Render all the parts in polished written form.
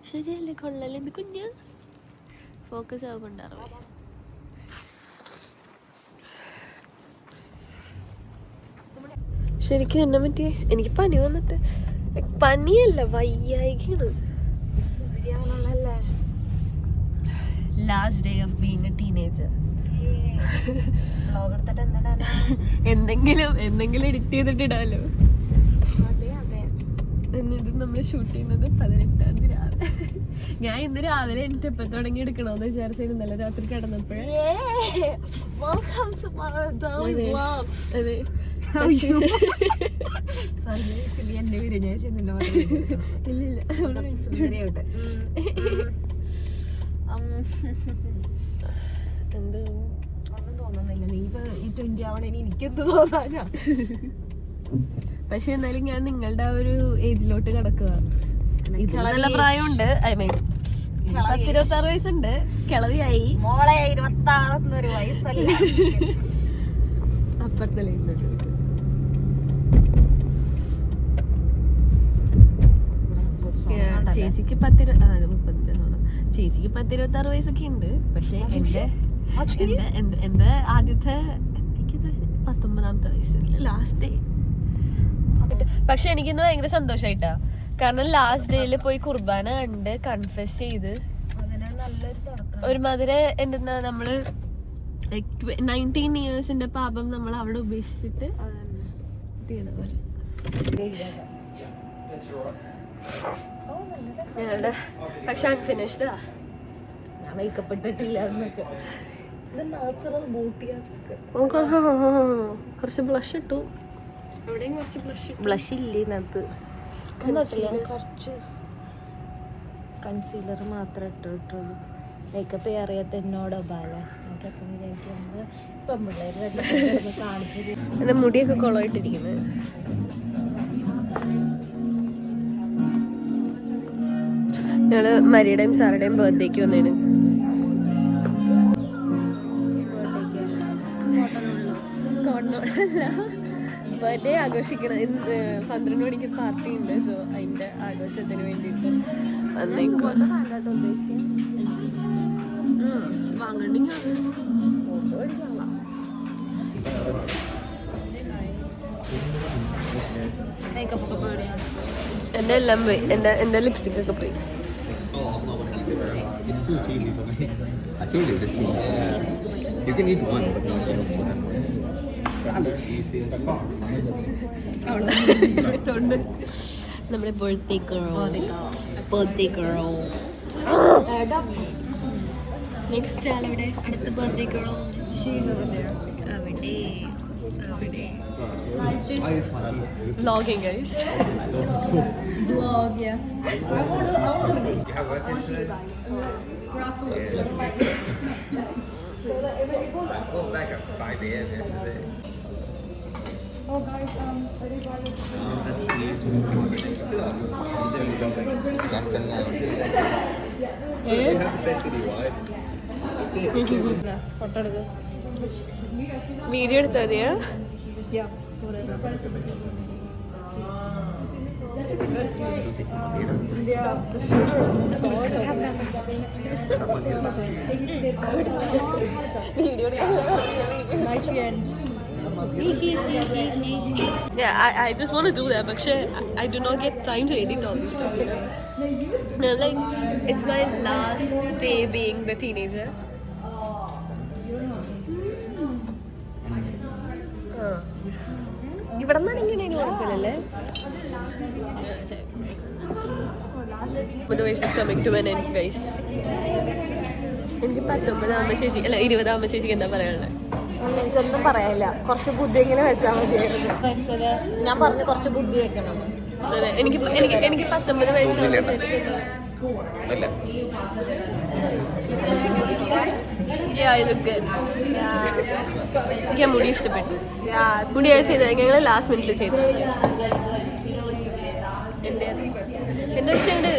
ശരിയല്ലേ? കൊള്ളല്ലേ ഇത് കുഞ്ഞ്? ഫോക്കസ് ആവുന്നുണ്ടാവും. ശരിക്കും എന്നെ പറ്റി എനിക്ക് പനി വന്നിട്ട്, പനിയല്ല വയ്യായിക്കാണ്. Last day of being a teenager. എന്തെങ്കിലും എഡിറ്റ് ചെയ്തിട്ട് ഇടാലോ. എന്നിട്ട് നമ്മൾ ഷൂട്ട് ചെയ്യുന്നത് 18-ാം തീയതി രാവിലെ. ഞാൻ ഇന്ന് രാവിലെ എനിക്ക് എപ്പോൾ തുടങ്ങി എടുക്കണോന്ന് വിചാരിച്ചു. ഇന്നലെ രാത്രി കിടന്നപ്പോഴേ പക്ഷെ എന്നാലും ഞാൻ നിങ്ങളുടെ ആ ഒരു ഏജിലോട്ട് കിടക്കുക. നല്ല പ്രായമുണ്ട്. ഐ മീൻ 26 വയസ്സുണ്ട്. കിളവിയായി മോളെ. 26 വയസ്സല്ല. അപ്പുറത്തെ ചേച്ചിക്ക് 10-26 വയസ്സൊക്കെ ഉണ്ട്. പക്ഷെ എന്റെ ആദ്യത്തെ 19-ാമത്തെ വയസ്സിൽ ലാസ്റ്റ്. പക്ഷെ എനിക്കിന്ന് ഭയങ്കര സന്തോഷായിട്ടാ. കാരണം ലാസ്റ്റ് ഡേയിൽ പോയി കുർബാന കണ്ട് കൺഫെസ് ചെയ്ത് ഒരുമാതിരി എന്തെന്നാ നമ്മള് 19 ഇയേഴ്സിന്റെ പാപം നമ്മൾ അവിടെ ഉപേക്ഷിച്ചിട്ട് പക്ഷെ അൺഫിനിഷ്ഡാ. മേക്കപ്പ് ഇട്ടിട്ടില്ല. കുറച്ച് ബ്ലഷ് ഇട്ടു. ബ്ലഷ് ഇല്ലേ ഇതിനകത്ത്? കുറച്ച് കൺസീലർ മാത്രം ഇട്ടിട്ടുള്ളൂ. മേക്കപ്പ് അറിയാത്ത എന്നോടോ ബാല. എനിക്കപ്പം വിചാരിക്കുന്നത് ഇപ്പം പിള്ളേർ കാണിച്ചത്. എൻ്റെ മുടിയൊക്കെ കുളമായിട്ടിരിക്കുന്നത്. ഞങ്ങള് മരിയുടെയും സാറുടെയും ബർത്ത്ഡേക്ക് വന്നേന്. ബർത്ത്ഡേ ആഘോഷിക്കണം. 12 മണിക്ക് പാർട്ടി ഉണ്ട്. സോ അതിന്റെ ആഘോഷത്തിന് വേണ്ടിട്ട് വന്നേക്കോ. എന്റെ എല്ലാം പോയി. എന്റെ ലിപ്സ്റ്റിക് ഒക്കെ പോയി. നമ്മുടെ ബർത്ത്ഡേ ഗേൾ. നെക്സ്റ്റ് ആളവിടെ അടുത്ത ബർത്ത്ഡേ ഗേൾ അവിടെ. Vlogging, guys. Vlog, yeah. I want to go back at 5 a.m. yesterday. Oh, guys, video എടുത്താ മതിയാ? Yeah. Yeah, the sugar and salt. Night end. Yeah, I just want to do that, but I do not get time to edit all this stuff. No, like it's my last day being the teenager. ഇവിടെ നിന്നാണ് ഇങ്ങനെ കുഴപ്പമില്ലല്ലേ? എനിക്ക് 19 ചേച്ചി അല്ല 20 ചേച്ചിക്ക് എന്താ പറയാനുള്ളത്? എനിക്കൊന്നും പറയാനില്ല. കുറച്ച് ബുദ്ധി എങ്ങനെ വെച്ചാൽ മതിയായിരുന്നു. ഞാൻ പറഞ്ഞു കുറച്ച് ബുദ്ധി വെക്കണം. അതെ, എനിക്ക് 19 വയസ്സാകുമ്പോൾ ചേച്ചിക്ക് എനിക്ക് മുടി ഇഷ്ടപ്പെട്ടു. മുടി ചെയ്തത് ഞങ്ങൾ ലാസ്റ്റ് മിനിറ്റിൽ ചെയ്തു. എന്റെ ഇഷ്ടമുണ്ട്.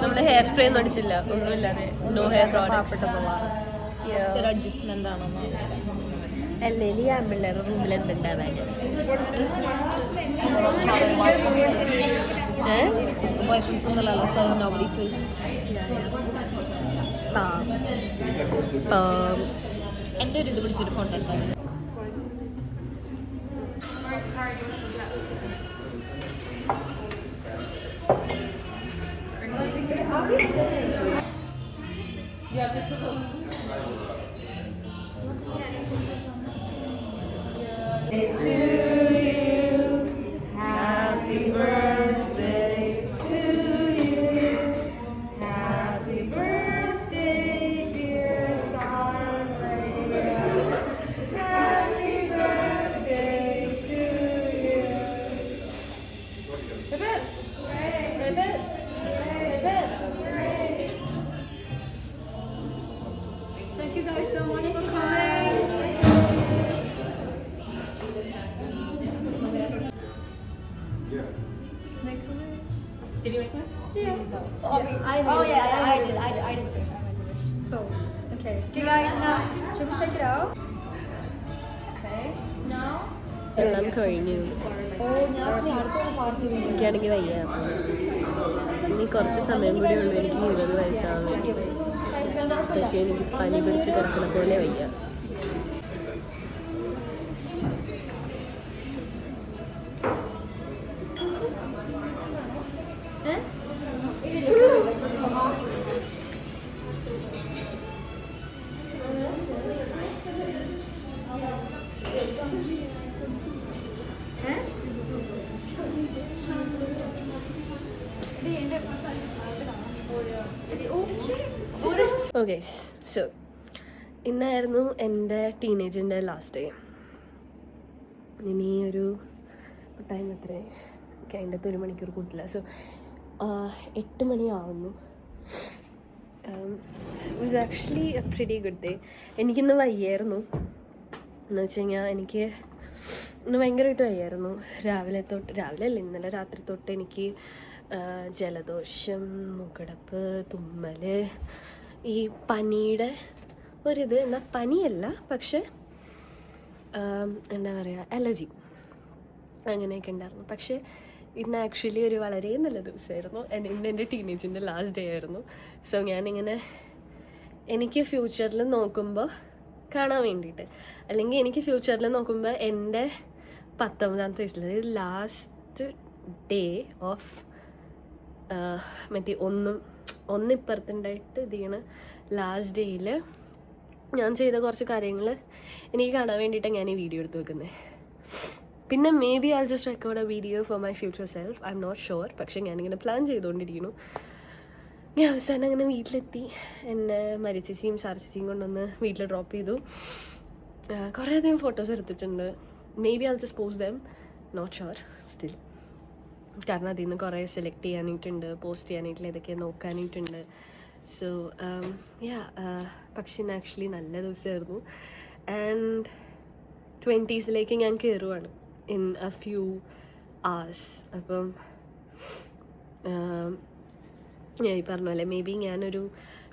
നമ്മള് ഹെയർ സ്പ്രേ ഒന്നും അടിച്ചില്ല, ഒന്നുമില്ലാതെ. No hair product. ഒരു അഡ്ജസ്റ്റ്മെന്റ് ആണെന്ന് അല്ലെങ്കിൽ ഈ ആമ്പിള്ളേരുടെ റൂമിൽ എന്തുണ്ടാവാൻ ബോയ്ഫ്രണ്ട്സ് ഒന്നുമല്ലല്ലോ, സോ നോബഡി ടു. എൻ്റെ ഒരു ഇത് പിടിച്ചൊരു ഫോട്ടോ ഉണ്ടായിരുന്നു. Did you make one? I did. Cool. Okay, guys, now should we take it out? Okay. Now. എല്ലാം കഴിഞ്ഞു. എനിക്കാണെങ്കിൽ വയ്യ. ഇനി കുറച്ച് സമയം കൂടി ഉള്ളൂ എനിക്ക് 20 വയസ്സാവാൻ വേണ്ടി. പക്ഷേ എനിക്ക് പനി പിടിച്ച് കിടക്കണ പോലെ വയ്യ. ഓക്കെ, സോ ഇന്നായിരുന്നു എൻ്റെ ടീനേജിൻ്റെ ലാസ്റ്റ് ഡേ. ഇനി ഒരു ടൈം എത്രേ അതിൻ്റെ 1 മണിക്കൂർ കൂട്ടില്ല. സോ 8 മണിയാവുന്നു. It was actually a pretty good day. എനിക്കിന്ന് വയ്യായിരുന്നു എന്ന് വെച്ച് കഴിഞ്ഞാൽ എനിക്ക് ഇന്ന് ഭയങ്കരമായിട്ട് വയ്യായിരുന്നു. രാവിലെ അല്ല ഇന്നലെ രാത്രി തൊട്ട് എനിക്ക് ജലദോഷം, മൂക്കടപ്പ്, തുമ്മൽ, ഈ പനിയുടെ ഒരിത്. എന്നാൽ പനിയല്ല, പക്ഷെ എന്താ പറയുക, അലർജി അങ്ങനെയൊക്കെ ഉണ്ടായിരുന്നു. പക്ഷേ ഇന്ന് ആക്ച്വലി ഒരു വളരെ നല്ല ദിവസമായിരുന്നു. ഇന്ന് എൻ്റെ ടീനേജിൻ്റെ ലാസ്റ്റ് ഡേ ആയിരുന്നു. സോ ഞാനിങ്ങനെ എനിക്ക് ഫ്യൂച്ചറിൽ നോക്കുമ്പോൾ കാണാൻ വേണ്ടിയിട്ട്, അല്ലെങ്കിൽ എനിക്ക് ഫ്യൂച്ചറിൽ നോക്കുമ്പോൾ എൻ്റെ 19ാമത്തെ വയസ്സിൽ, അതായത് ലാസ്റ്റ് ഡേ ഓഫ് മറ്റേ ഒന്നിപ്പുറത്തുണ്ടായിട്ട് ഇത് ചെയ്യണ ലാസ്റ്റ് ഡേയിൽ ഞാൻ ചെയ്ത കുറച്ച് കാര്യങ്ങൾ എനിക്ക് കാണാൻ വേണ്ടിയിട്ടാണ് ഞാൻ ഈ വീഡിയോ എടുത്ത് വെക്കുന്നത്. പിന്നെ maybe I just record a video for my future self, I'm not sure. പക്ഷേ ഞാനിങ്ങനെ പ്ലാൻ ചെയ്തുകൊണ്ടിരിക്കുന്നു. ഞാൻ അവസാനം അങ്ങനെ വീട്ടിലെത്തി. എന്നെ മരിച്ചേച്ചിയും സാരച്ചേച്ചിയും കൊണ്ടൊന്ന് വീട്ടിൽ ഡ്രോപ്പ് ചെയ്തു. കുറേയധികം ഫോട്ടോസ് എടുത്തിട്ടുണ്ട്. Maybe I just post them, not sure still. കാരണം അതിൽ നിന്ന് കുറേ സെലക്ട് ചെയ്യാനായിട്ടുണ്ട്, പോസ്റ്റ് ചെയ്യാനായിട്ടുള്ള ഇതൊക്കെ നോക്കാനായിട്ടുണ്ട്. സോ പക്ഷേ ഇന്ന് ആക്ച്വലി നല്ല ദിവസമായിരുന്നു. ആൻഡ് 20s ഞാൻ കയറുവാണ് ഇൻ എ ഫ്യൂ hours. അപ്പം ഞാൻ ഈ പറഞ്ഞ പോലെ മേ ബി ഞാനൊരു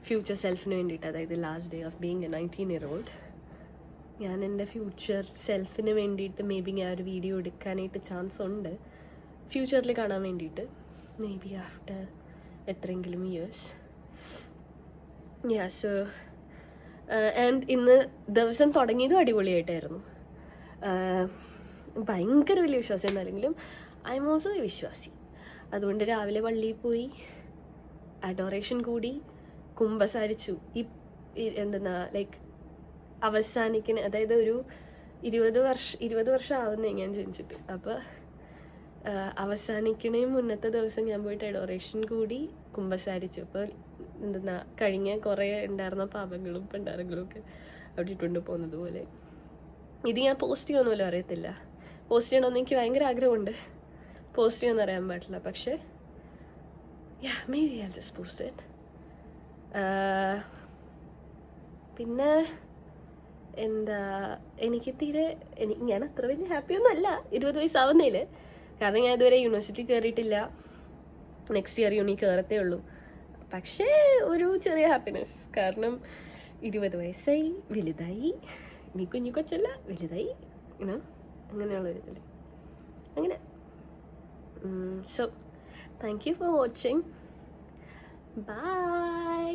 ഫ്യൂച്ചർ സെൽഫിന് വേണ്ടിയിട്ട്, അതായത് last day of being A 19-year-old, ഞാൻ എൻ്റെ ഫ്യൂച്ചർ സെൽഫിന് വേണ്ടിയിട്ട് മേ ബി ഞാൻ ഒരു വീഡിയോ എടുക്കാനായിട്ട് ചാൻസ് ഉണ്ട് ഫ്യൂച്ചറിൽ കാണാൻ വേണ്ടിയിട്ട്. മേ ബി ആഫ്റ്റർ എത്രയെങ്കിലും ഇയേഴ്സ്. സോ ആൻഡ് ഇന്ന് ദിവസം തുടങ്ങിയതും അടിപൊളിയായിട്ടായിരുന്നു. ഭയങ്കര വലിയ വിശ്വാസം എന്നല്ലെങ്കിലും ഐ എം ഓൾസോ എ വിശ്വാസി. അതുകൊണ്ട് രാവിലെ പള്ളിയിൽ പോയി അഡോറേഷൻ കൂടി കുമ്പസാരിച്ചു. എന്തെന്നാ ലൈക്ക് അവസാനിക്കുന്ന, അതായത് ഒരു 20 വർഷം ആവുന്നേ ഞാൻ ജനിച്ചിട്ട്. അപ്പോൾ അവസാനിക്കണേ മുന്നത്തെ ദിവസം ഞാൻ പോയിട്ട് അഡോറേഷൻ കൂടി കുമ്പസാരിച്ചു. അപ്പോൾ എന്തെന്നാ കഴിഞ്ഞ കുറേ ഉണ്ടായിരുന്ന പാപങ്ങളും പണ്ടാരങ്ങളും ഒക്കെ അവിടെ ഇട്ടുകൊണ്ട് പോകുന്നത് പോലെ. ഇത് ഞാൻ പോസ്റ്റ് ചെയ്യുമെന്നല്ലോ അറിയത്തില്ല. പോസ്റ്റ് ചെയ്യണമെന്ന് എനിക്ക് ഭയങ്കര ആഗ്രഹമുണ്ട്. പോസ്റ്റ് ചെയ്യുമെന്ന് അറിയാൻ പാടില്ല. പക്ഷേ may be I just post it. പിന്നെ എന്താ, എനിക്ക് ഞാൻ അത്ര വലിയ ഹാപ്പിയൊന്നും അല്ല 20 വയസ്സാവുന്നതിൽ. കാരണം ഞാൻ ഇതുവരെ യൂണിവേഴ്സിറ്റി കയറിയിട്ടില്ല. നെക്സ്റ്റ് ഇയർ യൂണി കയറത്തേ ഉള്ളൂ. പക്ഷേ ഒരു ചെറിയ ഹാപ്പിനെസ്. കാരണം 20 വയസ്സായി, വലുതായി, നീ കുഞ്ഞു കൊച്ചല്ല, വലുതായി, അങ്ങനെയുള്ളൊരിതിൽ അങ്ങനെ. So thank you for watching. Bye.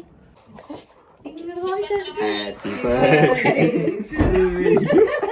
Happy birthday to you.